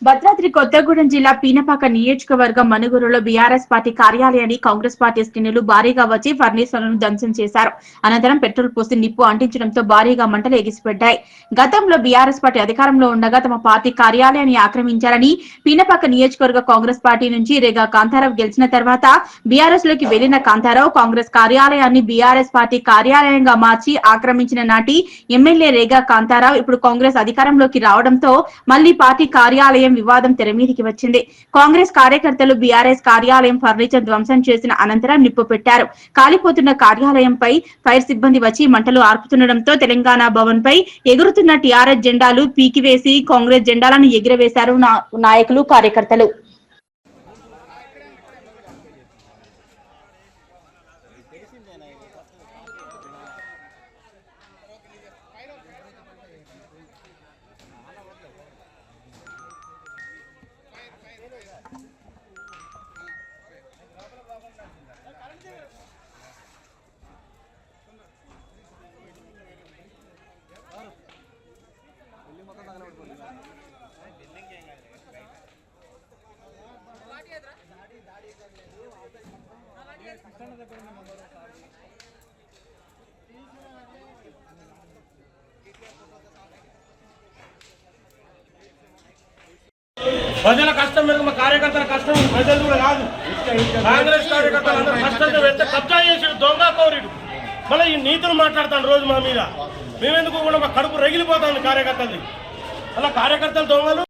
భద్రాద్రి కొత్తగూడెం జిల్లా పీనపాక నియోజకవర్గం మనుగురులో BRS party కార్యాలయాన్ని కాంగ్రెస్ పార్టీ శ్రేణులు భారీగా వచ్చి ఫర్నిచర్లను ధ్వంసం చేశారు. అనంతరం పెట్రోల్ పోసి నిప్పు అంటించడంతో భారీగా మంటలు ఎగిసిపడ్డాయి. గతంలో బీఆర్ఎస్ పార్టీ అధికారంలో ఉండగా తమ పార్టీ కార్యాలయాన్ని ఆక్రమించారని, పీనపాక నియోజకవర్గ కాంగ్రెస్ పార్టీ నుంచి రేగా కాంతారావు గెలిచిన తర్వాత బీఆర్ఎస్ లోకి వెళ్లిన కాంతారావు కాంగ్రెస్ కార్యాలయాన్ని బీఆర్ఎస్ పార్టీ కార్యాలయంగా మార్చి ఆక్రమించిన నాటి ఎమ్మెల్యే రేగా కాంతారావు ఇప్పుడు కాంగ్రెస్ అధికారంలోకి రావడంతో మళ్లీ పార్టీ కార్యాలయం వివాదం తెరమీదికి వచ్చింది. కాంగ్రెస్ కార్యకర్తలు బీఆర్ఎస్ కార్యాలయం ఫర్నిచర్ ధ్వంసం చేసిన అనంతరం నిప్పు పెట్టారు. కాలిపోతున్న కార్యాలయంపై ఫైర్ సిబ్బంది వచ్చి మంటలు ఆర్పుతుండటంతో తెలంగాణ భవన్ పై ఎగురుతున్న టీఆర్ఎస్ జెండాలు పీకివేసి కాంగ్రెస్ జెండాలను ఎగిరవేశారు నాయకులు, కార్యకర్తలు. ప్రజల కష్టం మేరకు మా కార్యకర్తల కష్టం ప్రజలు కూడా కాదు. కాంగ్రెస్ కార్యకర్తలు అందరూ కష్టంతో వెళ్తే కబ్జా చేసాడు దొంగ కౌరీడు. మళ్ళీ ఈ నీతులు మాట్లాడతాను రోజు మా మీద. మేమెందుకు కూడా మా కడుపు రగిలిపోతాను కార్యకర్తలది. అలా కార్యకర్తలు దొంగలు